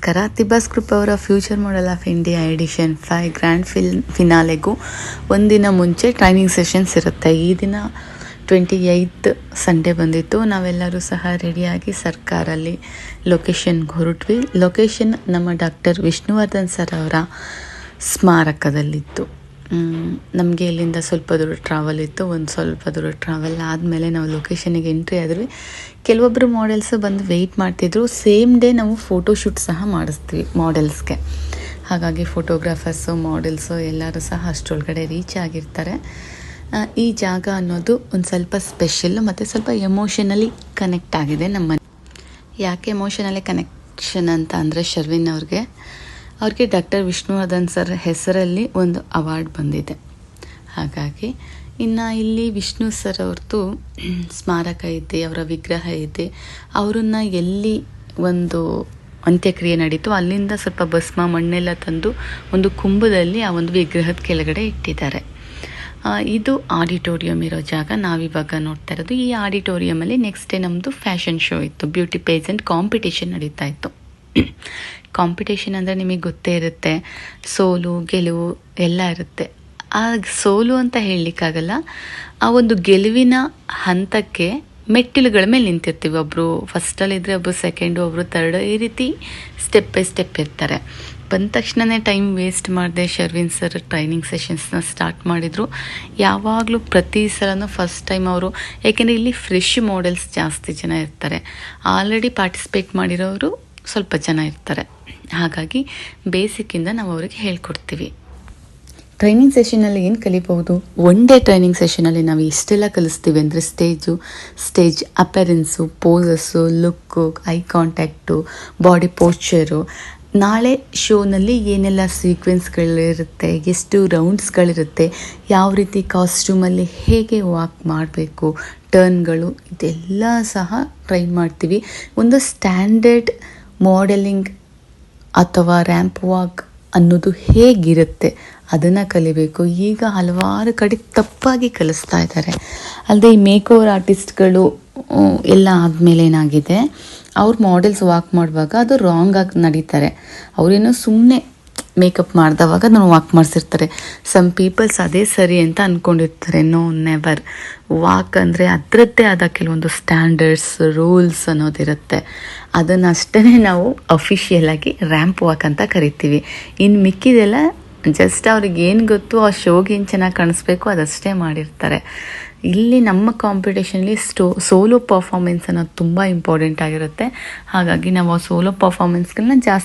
ನಮಸ್ಕಾರ. ತಿಬ್ಬಾಸ್ ಗ್ರೂಪ್ ಅವರ future model of India edition 5 grand ಫಿನಾಲೆಗೂ ಒಂದಿನ ಮುಂಚೆ ಟ್ರೈನಿಂಗ್ ಸೆಷನ್ಸ್ ಇರುತ್ತೆ. ಈ ದಿನ 28th ಸಂಡೇ ಬಂದಿತ್ತು. ನಾವೆಲ್ಲರೂ ಸಹ ರೆಡಿಯಾಗಿ ಸರ್ಕಾರಲ್ಲಿ ಲೊಕೇಶನ್ಗೆ ಹೊರಟ್ವಿ. ಲೊಕೇಶನ್ ನಮ್ಮ ಡಾಕ್ಟರ್ ವಿಷ್ಣುವರ್ಧನ್ ಸರ್ ಅವರ ಸ್ಮಾರಕದಲ್ಲಿತ್ತು. ನಮಗೆ ಇಲ್ಲಿಂದ ಸ್ವಲ್ಪ ದೂರ ಟ್ರಾವೆಲ್ ಇತ್ತು. ಸ್ವಲ್ಪ ದೂರ ಟ್ರಾವೆಲ್ ಆದಮೇಲೆ ನಾವು ಲೊಕೇಶನಿಗೆ ಎಂಟ್ರಿ ಆದ್ವಿ. ಕೆಲವೊಬ್ಬರು ಮಾಡೆಲ್ಸ್ ಬಂದು ವೆಯ್ಟ್ ಮಾಡ್ತಿದ್ರು. ಸೇಮ್ ಡೇ ನಾವು ಫೋಟೋಶೂಟ್ ಸಹ ಮಾಡಿಸ್ತೀವಿ ಮಾಡೆಲ್ಸ್ಗೆ. ಹಾಗಾಗಿ ಫೋಟೋಗ್ರಾಫರ್ಸು ಮಾಡೆಲ್ಸು ಎಲ್ಲರೂ ಸಹ ಅಷ್ಟರೊಳಗಡೆ ರೀಚ್ ಆಗಿರ್ತಾರೆ. ಈ ಜಾಗ ಅನ್ನೋದು ಒಂದು ಸ್ವಲ್ಪ ಸ್ಪೆಷಲ್ ಮತ್ತು ಸ್ವಲ್ಪ ಎಮೋಷನಲಿ ಕನೆಕ್ಟ್ ಆಗಿದೆ ನಮ್ಮ. ಯಾಕೆ ಎಮೋಷನಲಿ ಕನೆಕ್ಷನ್ ಅಂತ ಅಂದರೆ ಶರ್ವಿನ್ ಅವ್ರಿಗೆ ಡಾಕ್ಟರ್ ವಿಷ್ಣುವರ್ಧನ್ ಸರ್ ಹೆಸರಲ್ಲಿ ಒಂದು ಅವಾರ್ಡ್ ಬಂದಿದೆ. ಹಾಗಾಗಿ ಇನ್ನು ಇಲ್ಲಿ ವಿಷ್ಣು ಸರ್ ಅವ್ರದ್ದು ಸ್ಮಾರಕ ಇದೆ, ಅವರ ವಿಗ್ರಹ ಇದೆ. ಅವರನ್ನು ಎಲ್ಲಿ ಒಂದು ಅಂತ್ಯಕ್ರಿಯೆ ನಡೀತು ಅಲ್ಲಿಂದ ಸ್ವಲ್ಪ ಭಸ್ಮ ಮಣ್ಣೆಲ್ಲ ತಂದು ಒಂದು ಕುಂಭದಲ್ಲಿ ಆ ಒಂದು ವಿಗ್ರಹದ ಕೆಳಗಡೆ ಇಟ್ಟಿದ್ದಾರೆ. ಇದು ಆಡಿಟೋರಿಯಂ ಇರೋ ಜಾಗ ನಾವಿವಾಗ ನೋಡ್ತಾ ಇರೋದು. ಈ ಆಡಿಟೋರಿಯಮಲ್ಲಿ ನೆಕ್ಸ್ಟ್ ಡೇ ನಮ್ಮದು ಫ್ಯಾಷನ್ ಶೋ ಇತ್ತು. ಬ್ಯೂಟಿ ಪೇಜೆಂಟ್ ಕಾಂಪಿಟೇಷನ್ ನಡೀತಾ ಇತ್ತು. ಕಾಂಪಿಟೇಷನ್ ಅಂದರೆ ನಿಮಗೆ ಗೊತ್ತೇ ಇರುತ್ತೆ, ಸೋಲು ಗೆಲುವು ಎಲ್ಲ ಇರುತ್ತೆ. ಆ ಸೋಲು ಅಂತ ಹೇಳಲಿಕ್ಕಾಗಲ್ಲ, ಆ ಒಂದು ಗೆಲುವಿನ ಹಂತಕ್ಕೆ ಮೆಟ್ಟಿಲುಗಳ ಮೇಲೆ ನಿಂತಿರ್ತೀವಿ. ಒಬ್ಬರು ಫಸ್ಟಲ್ಲಿದ್ದರೆ ಒಬ್ಬರು ಸೆಕೆಂಡು, ಒಬ್ಬರು ಥರ್ಡ್, ಈ ರೀತಿ ಸ್ಟೆಪ್ ಬೈ ಸ್ಟೆಪ್ ಇರ್ತಾರೆ. ಬಂದ ತಕ್ಷಣವೇ ಟೈಮ್ ವೇಸ್ಟ್ ಮಾಡದೆ ಶರ್ವಿನ್ ಸರ್ ಟ್ರೈನಿಂಗ್ ಸೆಷನ್ಸ್ನ ಸ್ಟಾರ್ಟ್ ಮಾಡಿದರು. ಯಾವಾಗಲೂ ಪ್ರತಿ ಸಲನೂ ಫಸ್ಟ್ ಟೈಮ್ ಅವರು, ಏಕೆಂದರೆ ಇಲ್ಲಿ ಫ್ರೆಶ್ ಮಾಡೆಲ್ಸ್ ಜಾಸ್ತಿ ಜನ ಇರ್ತಾರೆ. ಆಲ್ರೆಡಿ ಪಾರ್ಟಿಸಿಪೇಟ್ ಮಾಡಿರೋರು ಸ್ವಲ್ಪ ಜನ ಇರ್ತಾರೆ. ಹಾಗಾಗಿ ಬೇಸಿಕ್ಕಿಂದ ನಾವು ಅವರಿಗೆ ಹೇಳ್ಕೊಡ್ತೀವಿ. ಟ್ರೈನಿಂಗ್ ಸೆಷನಲ್ಲಿ ಏನು ಕಲಿಬಹುದು? ಒನ್ ಡೇ ಟ್ರೈನಿಂಗ್ ಸೆಷನಲ್ಲಿ ನಾವು ಇಷ್ಟೆಲ್ಲ ಕಲಿಸ್ತೀವಿ ಅಂದರೆ stage appearance, poses, look, eye contact, body posture, ನಾಳೆ ಶೋನಲ್ಲಿ ಏನೆಲ್ಲ ಸೀಕ್ವೆನ್ಸ್ಗಳಿರುತ್ತೆ, ಎಷ್ಟು ರೌಂಡ್ಸ್ಗಳಿರುತ್ತೆ, ಯಾವ ರೀತಿ ಕಾಸ್ಟ್ಯೂಮಲ್ಲಿ ಹೇಗೆ ವಾಕ್ ಮಾಡಬೇಕು, ಟರ್ನ್ಗಳು, ಇದೆಲ್ಲ ಸಹ ಟ್ರೈನ್ ಮಾಡ್ತೀವಿ. ಒಂದು ಸ್ಟ್ಯಾಂಡರ್ಡ್ ಮಾಡೆಲಿಂಗ್ ಅಥವಾ ರ್ಯಾಂಪ್ ವಾಕ್ ಅನ್ನೋದು ಹೇಗಿರುತ್ತೆ ಅದನ್ನು ಕಲಿಬೇಕು. ಈಗ ಹಲವಾರು ಕಡೆ ತಪ್ಪಾಗಿ ಕಲಿಸ್ತಾ ಇದ್ದಾರೆ. ಅಲ್ಲದೆ ಈ ಮೇಕ್ ಓವರ್ ಆರ್ಟಿಸ್ಟ್ಗಳು ಎಲ್ಲ ಆದಮೇಲೆ ಏನಾಗಿದೆ, ಅವ್ರು ಮಾಡೆಲ್ಸ್ ವಾಕ್ ಮಾಡುವಾಗ ಅದು ರಾಂಗ್ ಆಗಿ ನಡೀತಾರೆ. ಅವರೇನೋ ಸುಮ್ಮನೆ ಮೇಕಪ್ ಮಾಡಿದವಾಗ ಅದನ್ನು ವಾಕ್ ಮಾಡಿಸಿರ್ತಾರೆ. ಸಮ್ ಪೀಪಲ್ಸ್ ಅದೇ ಸರಿ ಅಂತ ಅಂದ್ಕೊಂಡಿರ್ತಾರೆ. No, never. ವಾಕ್ ಅಂದರೆ ಅದರದ್ದೇ ಆದ ಕೆಲವೊಂದು ಸ್ಟ್ಯಾಂಡರ್ಡ್ಸ್, ರೂಲ್ಸ್ ಅನ್ನೋದಿರುತ್ತೆ. ಅದನ್ನಷ್ಟೇ ನಾವು ಅಫಿಷಿಯಲಾಗಿ ರ್ಯಾಂಪ್ ವಾಕ್ ಅಂತ ಕರಿತೀವಿ. ಇನ್ನು ಮಿಕ್ಕಿದೆಲ್ಲ ಜಸ್ಟ್ ಅವ್ರಿಗೆ ಏನು ಗೊತ್ತು, ಆ ಶೋಗೆ ಏನು ಚೆನ್ನಾಗಿ ಕಾಣಿಸ್ಬೇಕು ಅದಷ್ಟೇ ಮಾಡಿರ್ತಾರೆ. ಇಲ್ಲಿ ನಮ್ಮ ಕಾಂಪಿಟೇಷನಲ್ಲಿ ಸೋಲೋ ಪರ್ಫಾರ್ಮೆನ್ಸ್ ಅನ್ನೋದು ತುಂಬ ಇಂಪಾರ್ಟೆಂಟ್ ಆಗಿರುತ್ತೆ. ಹಾಗಾಗಿ ನಾವು ಆ ಸೋಲೋ ಪರ್ಫಾರ್ಮೆನ್ಸ್ಗಳನ್ನ ಜಾಸ್ತಿ